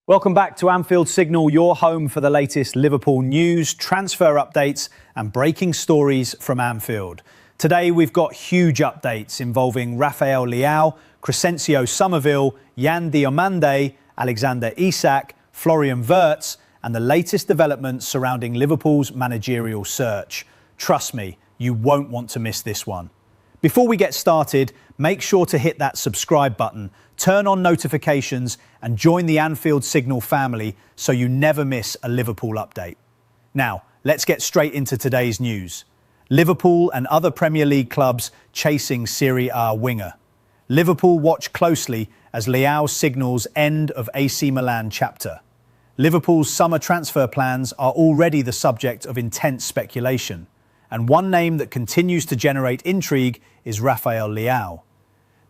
Welcome back to Anfield Signal, your home for the latest Liverpool news, transfer updates and breaking stories from Anfield. Today we've got huge updates involving Rafael Leao, Crysencio Summerville, Diomande, Alexander Isak, Florian Wirtz and the latest developments surrounding Liverpool's managerial search. Trust me, you won't want to miss this one. Before we get started, make sure to hit that subscribe button, turn on notifications and join the Anfield Signal family so you never miss a Liverpool update. Now, let's get straight into today's news. Liverpool and other Premier League clubs chasing Serie A winger. Liverpool watch closely as Leao signals end of AC Milan chapter. Liverpool's summer transfer plans are already the subject of intense speculation. And one name that continues to generate intrigue is Rafael Leao.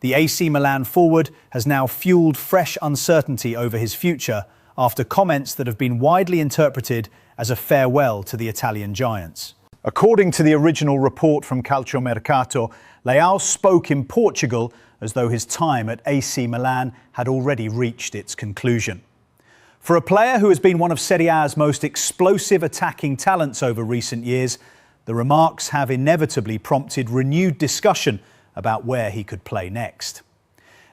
The AC Milan forward has now fueled fresh uncertainty over his future after comments that have been widely interpreted as a farewell to the Italian giants. According to the original report from Calciomercato, Leao spoke in Portugal as though his time at AC Milan had already reached its conclusion. For a player who has been one of Serie A's most explosive attacking talents over recent years, the remarks have inevitably prompted renewed discussion about where he could play next.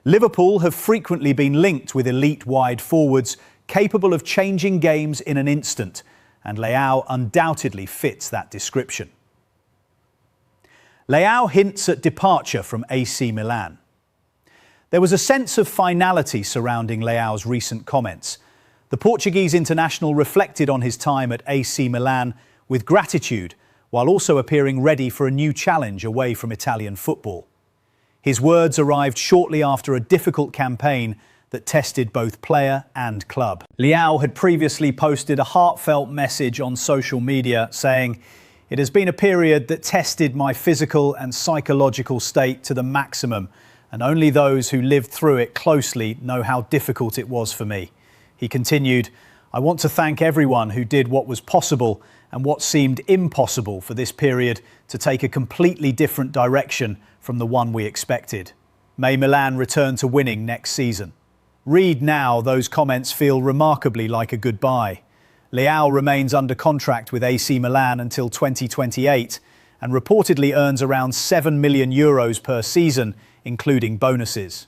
Liverpool have frequently been linked with elite wide forwards capable of changing games in an instant, and Leao undoubtedly fits that description. Leao hints at departure from AC Milan. There was a sense of finality surrounding Leao's recent comments. The Portuguese international reflected on his time at AC Milan with gratitude, while also appearing ready for a new challenge away from Italian football. His words arrived shortly after a difficult campaign that tested both player and club. Leao had previously posted a heartfelt message on social media saying, "It has been a period that tested my physical and psychological state to the maximum, and only those who lived through it closely know how difficult it was for me." He continued, "I want to thank everyone who did what was possible and what seemed impossible for this period to take a completely different direction from the one we expected. May Milan return to winning next season." Read now, those comments feel remarkably like a goodbye. Leao remains under contract with AC Milan until 2028 and reportedly earns around €7 million per season, including bonuses.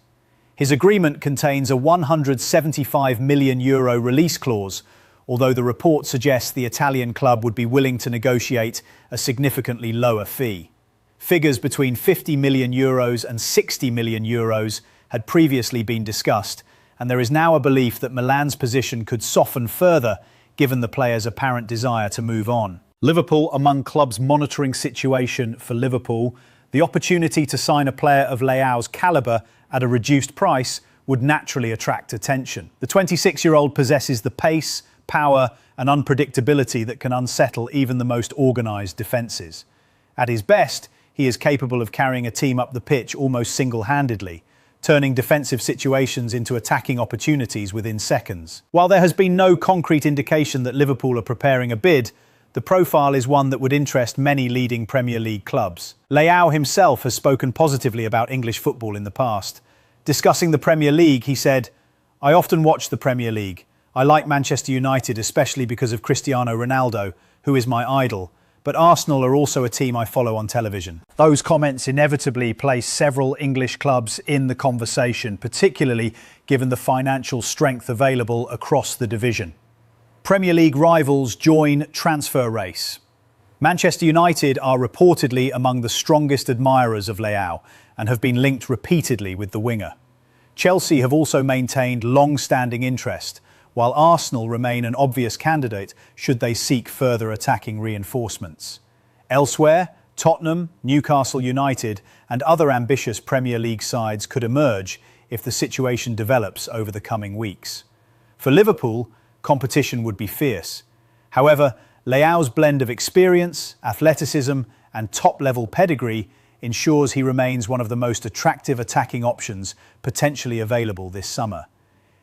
His agreement contains a €175 million release clause, although the report suggests the Italian club would be willing to negotiate a significantly lower fee. Figures between €50 million and €60 million had previously been discussed, and there is now a belief that Milan's position could soften further given the player's apparent desire to move on. Liverpool among clubs monitoring situation for Liverpool, the opportunity to sign a player of Leao's calibre at a reduced price would naturally attract attention. The 26-year-old possesses the pace, power and unpredictability that can unsettle even the most organised defences. At his best, he is capable of carrying a team up the pitch almost single-handedly, turning defensive situations into attacking opportunities within seconds. While there has been no concrete indication that Liverpool are preparing a bid, the profile is one that would interest many leading Premier League clubs. Leao himself has spoken positively about English football in the past. Discussing the Premier League, he said, "I often watch the Premier League. I like Manchester United, especially because of Cristiano Ronaldo, who is my idol. But Arsenal are also a team I follow on television." Those comments inevitably place several English clubs in the conversation, particularly given the financial strength available across the division. Premier League rivals join transfer race. Manchester United are reportedly among the strongest admirers of Leao and have been linked repeatedly with the winger. Chelsea have also maintained long-standing interest, while Arsenal remain an obvious candidate should they seek further attacking reinforcements. Elsewhere, Tottenham, Newcastle United and other ambitious Premier League sides could emerge if the situation develops over the coming weeks. For Liverpool, competition would be fierce. However, Leao's blend of experience, athleticism and top-level pedigree ensures he remains one of the most attractive attacking options potentially available this summer.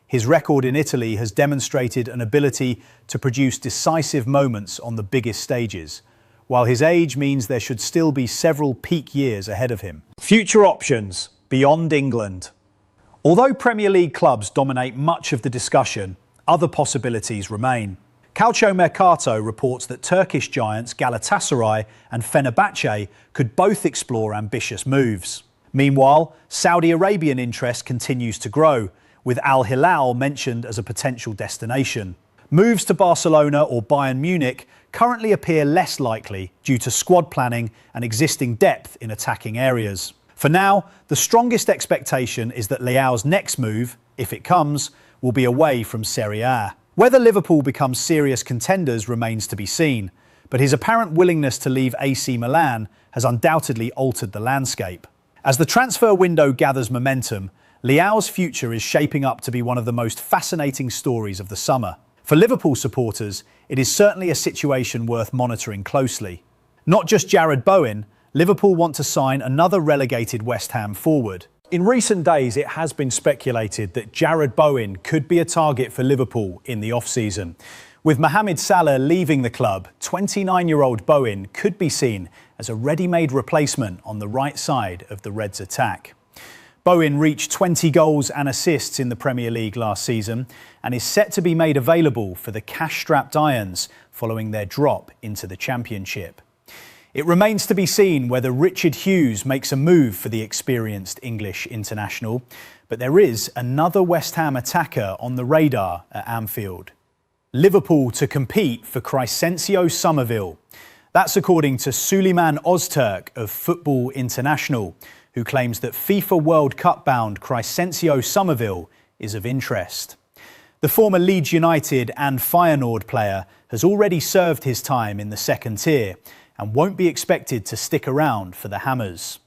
His record in Italy has demonstrated an ability to produce decisive moments on the biggest stages, while his age means there should still be several peak years ahead of him. Future options beyond England. Although Premier League clubs dominate much of the discussion, Other possibilities remain. Calcio Mercato reports that Turkish giants Galatasaray and Fenerbahce could both explore ambitious moves. Meanwhile, Saudi Arabian interest continues to grow, with Al Hilal mentioned as a potential destination. Moves to Barcelona or Bayern Munich currently appear less likely due to squad planning and existing depth in attacking areas. For now, the strongest expectation is that Leao's next move, if it comes, will be away from Serie A. Whether Liverpool becomes serious contenders remains to be seen, but his apparent willingness to leave AC Milan has undoubtedly altered the landscape. As the transfer window gathers momentum, Leao's future is shaping up to be one of the most fascinating stories of the summer. For Liverpool supporters, it is certainly a situation worth monitoring closely. Not just Jarrod Bowen, Liverpool want to sign another relegated West Ham forward. In recent days, it has been speculated that Jarrod Bowen could be a target for Liverpool in the off-season. With Mohamed Salah leaving the club, 29-year-old Bowen could be seen as a ready-made replacement on the right side of the Reds' attack. Bowen reached 20 goals and assists in the Premier League last season and is set to be made available for the cash-strapped Irons following their drop into the Championship. It remains to be seen whether Richard Hughes makes a move for the experienced English international, but there is another West Ham attacker on the radar at Anfield. Liverpool to compete for Crysencio Summerville. That's according to Suleiman Ozturk of Football International, who claims that FIFA World Cup-bound Crysencio Summerville is of interest. The former Leeds United and Feyenoord player has already served his time in the second tier and won't be expected to stick around for the Hammers.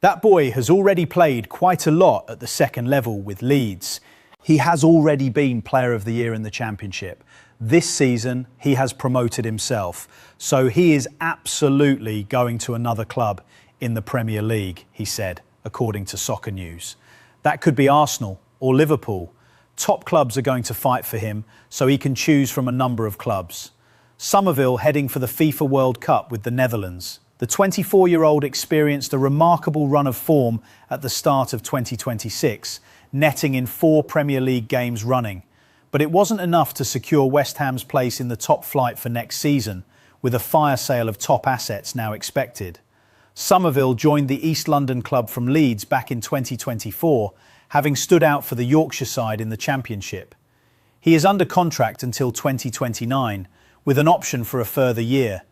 That boy has already played quite a lot at the second level with Leeds. He has already been Player of the Year in the Championship. This season, he has promoted himself, so he is absolutely going to another club in the Premier League, he said, according to Soccer News. That could be Arsenal or Liverpool. Top clubs are going to fight for him, so he can choose from a number of clubs. Summerville heading for the FIFA World Cup with the Netherlands. The 24-year-old experienced a remarkable run of form at the start of 2026, netting in 4 Premier League games running. But it wasn't enough to secure West Ham's place in the top flight for next season, with a fire sale of top assets now expected. Summerville joined the East London club from Leeds back in 2024, having stood out for the Yorkshire side in the Championship. He is under contract until 2029, with an option for a further year,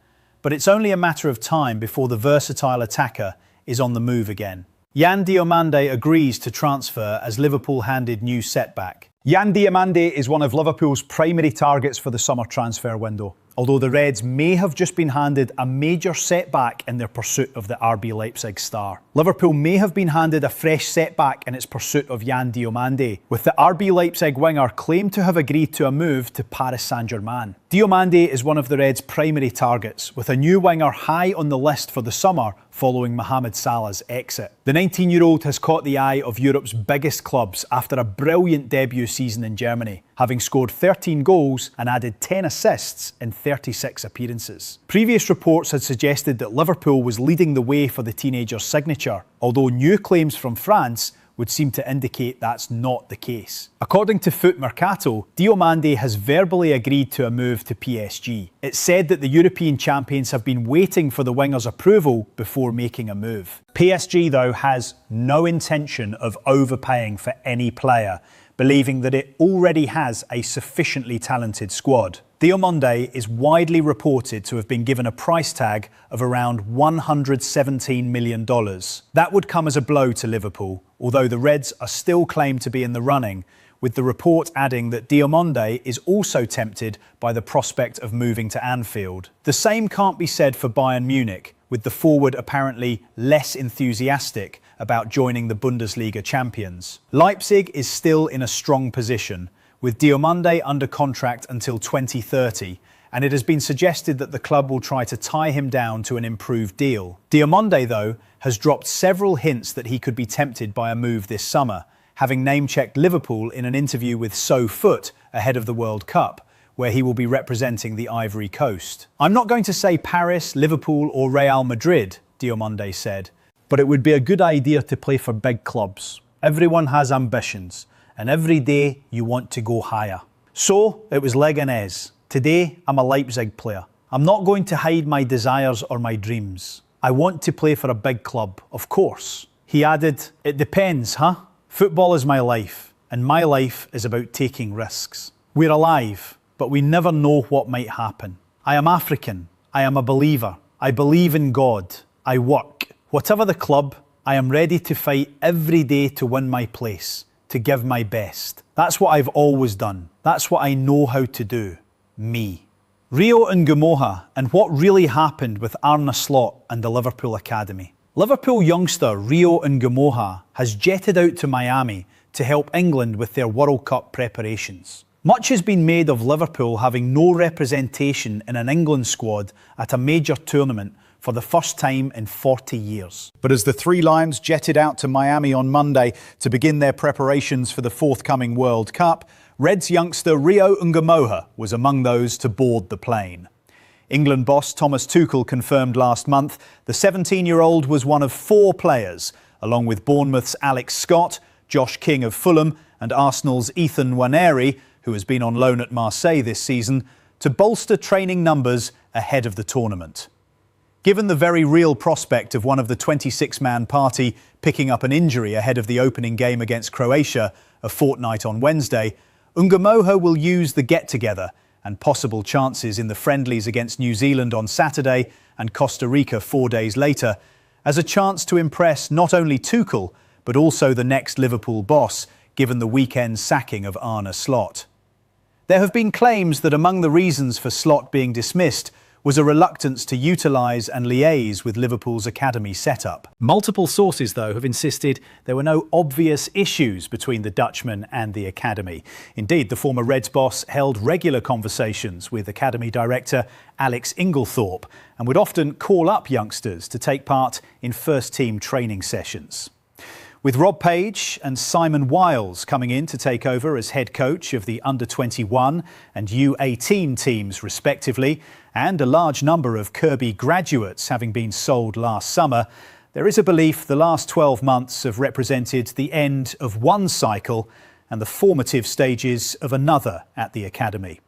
but it's only a matter of time before the versatile attacker is on the move again. Yan Diomande agrees to transfer as Liverpool handed new setback. Yan Diomande is one of Liverpool's primary targets for the summer transfer window, although the Reds may have just been handed a major setback in their pursuit of the RB Leipzig star. Liverpool may have been handed a fresh setback in its pursuit of Yan Diomande, with the RB Leipzig winger claimed to have agreed to a move to Paris Saint-Germain. Diomande is one of the Reds' primary targets, with a new winger high on the list for the summer following Mohamed Salah's exit. The 19-year-old has caught the eye of Europe's biggest clubs after a brilliant debut season in Germany, having scored 13 goals and added 10 assists in 36 appearances. Previous reports had suggested that Liverpool was leading the way for the teenager's signature, although new claims from France would seem to indicate that's not the case. According to Foot Mercato, Diomande has verbally agreed to a move to PSG. It's said that the European champions have been waiting for the winger's approval before making a move. PSG, though, has no intention of overpaying for any player, believing that it already has a sufficiently talented squad. Diomande is widely reported to have been given a price tag of around $117 million. That would come as a blow to Liverpool, although the Reds are still claimed to be in the running, with the report adding that Diomande is also tempted by the prospect of moving to Anfield. The same can't be said for Bayern Munich, with the forward apparently less enthusiastic about joining the Bundesliga champions. Leipzig is still in a strong position, with Diomande under contract until 2030, and it has been suggested that the club will try to tie him down to an improved deal. Diomande, though, has dropped several hints that he could be tempted by a move this summer, having name-checked Liverpool in an interview with So Foot ahead of the World Cup, where he will be representing the Ivory Coast. "I'm not going to say Paris, Liverpool or Real Madrid," Diomande said, "but it would be a good idea to play for big clubs. Everyone has ambitions, and every day you want to go higher." So it was Leganés. Today I'm a Leipzig player. I'm not going to hide my desires or my dreams. I want to play for a big club, of course. He added, it depends, huh? Football is my life, and my life is about taking risks. We're alive, but we never know what might happen. I am African. I am a believer. I believe in God. I work. Whatever the club, I am ready to fight every day to win my place, to give my best. That's what I've always done. That's what I know how to do. Me. Rio Ngumoha, and what really happened with Arne Slot and the Liverpool Academy. Liverpool youngster Rio Ngumoha has jetted out to Miami to help England with their World Cup preparations. Much has been made of Liverpool having no representation in an England squad at a major tournament for the first time in 40 years. But as the Three Lions jetted out to Miami on Monday to begin their preparations for the forthcoming World Cup, Reds youngster Rio Ngumoha was among those to board the plane. England boss Thomas Tuchel confirmed last month the 17-year-old was one of 4 players, along with Bournemouth's Alex Scott, Josh King of Fulham and Arsenal's Ethan Nwaneri, who has been on loan at Marseille this season, to bolster training numbers ahead of the tournament. Given the very real prospect of one of the 26-man party picking up an injury ahead of the opening game against Croatia a fortnight on Wednesday, Ngumoha will use the get-together and possible chances in the friendlies against New Zealand on Saturday and Costa Rica 4 days later as a chance to impress not only Tuchel but also the next Liverpool boss, given the weekend's sacking of Arne Slot. There have been claims that among the reasons for Slot being dismissed was a reluctance to utilise and liaise with Liverpool's academy setup. Multiple sources, though, have insisted there were no obvious issues between the Dutchman and the academy. Indeed, the former Reds boss held regular conversations with academy director Alex Inglethorpe and would often call up youngsters to take part in first-team training sessions. With Rob Page and Simon Wiles coming in to take over as head coach of the under-21 and U18 teams respectively, and a large number of Kirby graduates having been sold last summer, there is a belief the last 12 months have represented the end of one cycle and the formative stages of another at the academy.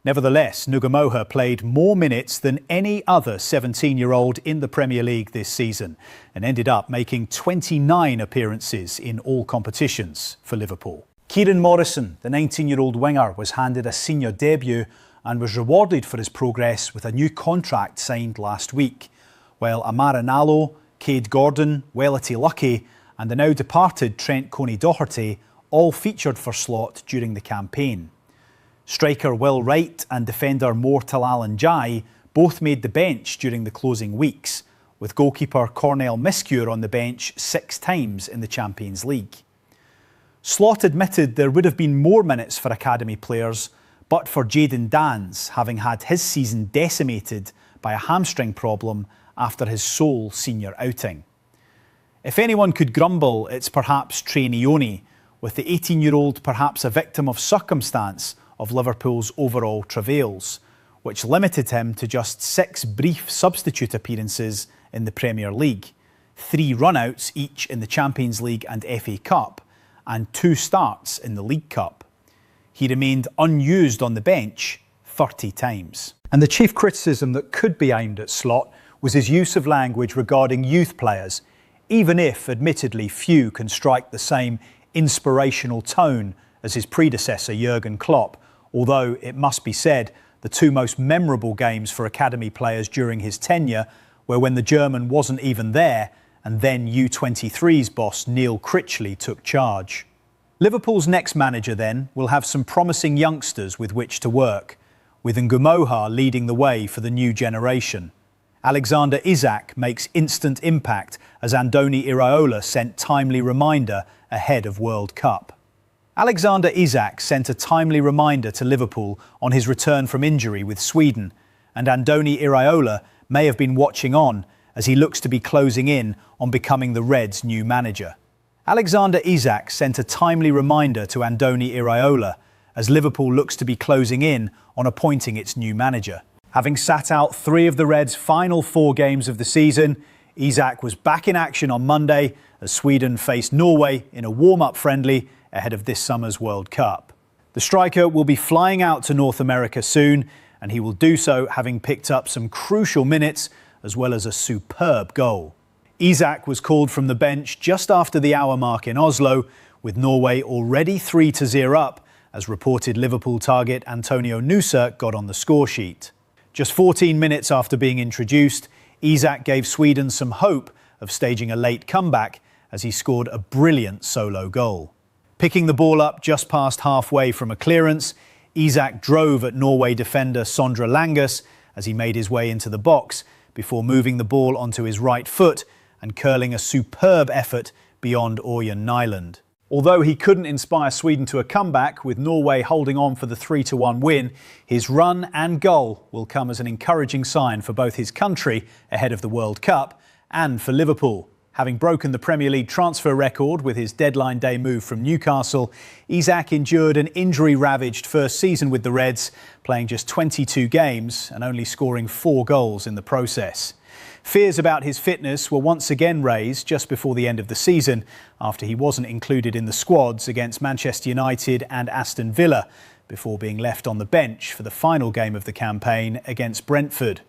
Nevertheless, Ngumoha played more minutes than any other 17-year-old in the Premier League this season and ended up making 29 appearances in all competitions for Liverpool. Kieran Morrison, the 19-year-old winger, was handed a senior debut and was rewarded for his progress with a new contract signed last week, while Amara Nallo, Cade Gordon, Welity Lucky and the now departed Trent Coney-Doherty all featured for Slot during the campaign. Striker Will Wright and defender Mortal Alan Jai both made the bench during the closing weeks, with goalkeeper Cornel Miscure on the bench 6 times in the Champions League. Slot admitted there would have been more minutes for academy players, but for Jayden Danns having had his season decimated by a hamstring problem after his sole senior outing. If anyone could grumble, it's perhaps Trey Nyoni, with the 18-year-old perhaps a victim of circumstance of Liverpool's overall travails, which limited him to just 6 brief substitute appearances in the Premier League, 3 run-outs each in the Champions League and FA Cup, and 2 starts in the League Cup. He remained unused on the bench 30 times. And the chief criticism that could be aimed at Slot was his use of language regarding youth players, even if, admittedly, few can strike the same inspirational tone as his predecessor Jurgen Klopp, although it must be said the 2 most memorable games for academy players during his tenure were when the German wasn't even there and then U23's boss Neil Critchley took charge. Liverpool's next manager then will have some promising youngsters with which to work, with Ngumoha leading the way for the new generation. Alexander Isak makes instant impact as Andoni Iraola sent timely reminder ahead of World Cup. Alexander Isak sent a timely reminder to Liverpool on his return from injury with Sweden, and Andoni Iraola may have been watching on as he looks to be closing in on becoming the Reds' new manager. Alexander Isak sent a timely reminder to Andoni Iraola as Liverpool looks to be closing in on appointing its new manager. Having sat out 3 of the Reds' final 4 games of the season, Isak was back in action on Monday as Sweden faced Norway in a warm-up friendly ahead of this summer's World Cup. The striker will be flying out to North America soon, and he will do so having picked up some crucial minutes as well as a superb goal. Isak was called from the bench just after the hour mark in Oslo, with Norway already 3-0 up, as reported Liverpool target Antonio Nusa got on the score sheet. Just 14 minutes after being introduced, Isak gave Sweden some hope of staging a late comeback as he scored a brilliant solo goal. Picking the ball up just past halfway from a clearance, Isak drove at Norway defender Sondre Langes as he made his way into the box before moving the ball onto his right foot and curling a superb effort beyond Ørjan Nyland. Although he couldn't inspire Sweden to a comeback, with Norway holding on for the 3-1 win, his run and goal will come as an encouraging sign for both his country ahead of the World Cup and for Liverpool. Having broken the Premier League transfer record with his deadline day move from Newcastle, Isak endured an injury-ravaged first season with the Reds, playing just 22 games and only scoring 4 goals in the process. Fears about his fitness were once again raised just before the end of the season, after he wasn't included in the squads against Manchester United and Aston Villa, before being left on the bench for the final game of the campaign against Brentford.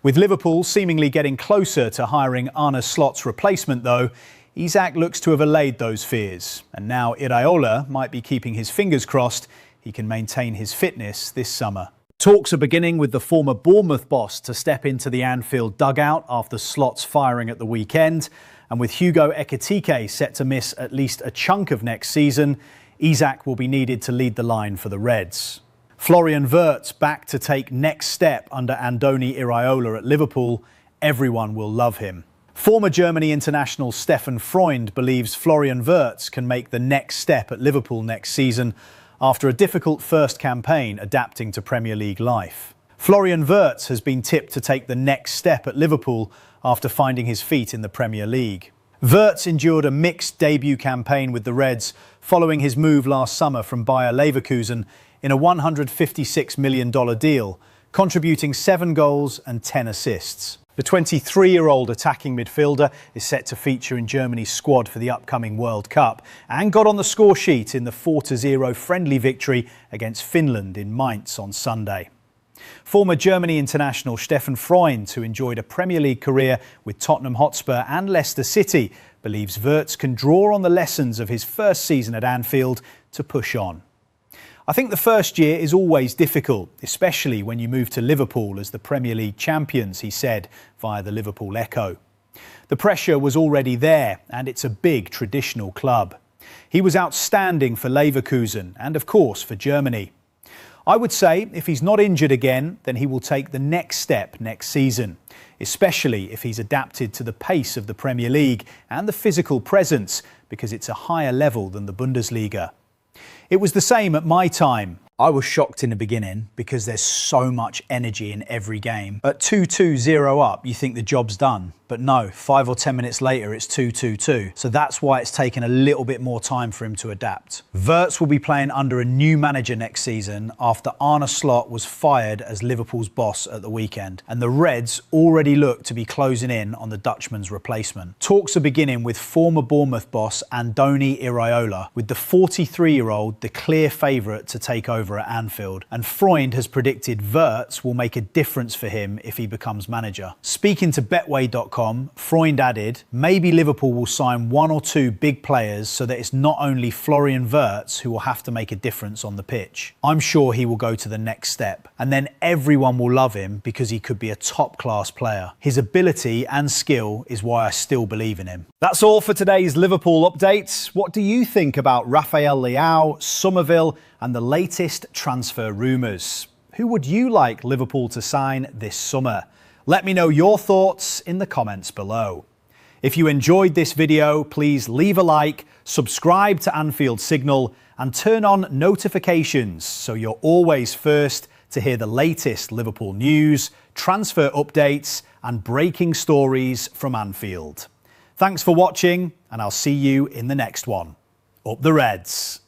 With Liverpool seemingly getting closer to hiring Arne Slot's replacement though, Isak looks to have allayed those fears, and now Iraola might be keeping his fingers crossed he can maintain his fitness this summer. Talks are beginning with the former Bournemouth boss to step into the Anfield dugout after Slot's firing at the weekend, and with Hugo Ekitike set to miss at least a chunk of next season, Isak will be needed to lead the line for the Reds. Florian Wirtz back to take next step under Andoni Iraola at Liverpool. Everyone will love him. Former Germany international Stefan Freund believes Florian Wirtz can make the next step at Liverpool next season after a difficult first campaign adapting to Premier League life. Florian Wirtz has been tipped to take the next step at Liverpool after finding his feet in the Premier League. Wirtz endured a mixed debut campaign with the Reds following his move last summer from Bayer Leverkusen in a $156 million deal, contributing 7 goals and 10 assists. The 23-year-old attacking midfielder is set to feature in Germany's squad for the upcoming World Cup and got on the score sheet in the 4-0 friendly victory against Finland in Mainz on Sunday. Former Germany international Stefan Freund, who enjoyed a Premier League career with Tottenham Hotspur and Leicester City, believes Wirtz can draw on the lessons of his first season at Anfield to push on. I think the first year is always difficult, especially when you move to Liverpool as the Premier League champions, he said via the Liverpool Echo. The pressure was already there, and it's a big traditional club. He was outstanding for Leverkusen and, of course, for Germany. I would say if he's not injured again, then he will take the next step next season, especially if he's adapted to the pace of the Premier League and the physical presence, because it's a higher level than the Bundesliga. It was the same at my time. I was shocked in the beginning because there's so much energy in every game. At 2-0 up, you think the job's done. But no, 5 or 10 minutes later, it's 2-2. So that's why it's taken a little bit more time for him to adapt. Wirtz will be playing under a new manager next season after Arne Slot was fired as Liverpool's boss at the weekend. And the Reds already look to be closing in on the Dutchman's replacement. Talks are beginning with former Bournemouth boss Andoni Iraola, with the 43-year-old the clear favourite to take over at Anfield. And Freund has predicted Wirtz will make a difference for him if he becomes manager. Speaking to Betway.com, Freund added, maybe Liverpool will sign 1 or 2 big players so that it's not only Florian Wirtz who will have to make a difference on the pitch. I'm sure he will go to the next step, and then everyone will love him because he could be a top-class player. His ability and skill is why I still believe in him. That's all for today's Liverpool update. What do you think about Rafael Leao, Summerville, and the latest transfer rumours? Who would you like Liverpool to sign this summer? Let me know your thoughts in the comments below. If you enjoyed this video, please leave a like, subscribe to Anfield Signal, and turn on notifications so you're always first to hear the latest Liverpool news, transfer updates, and breaking stories from Anfield. Thanks for watching, and I'll see you in the next one. Up the Reds!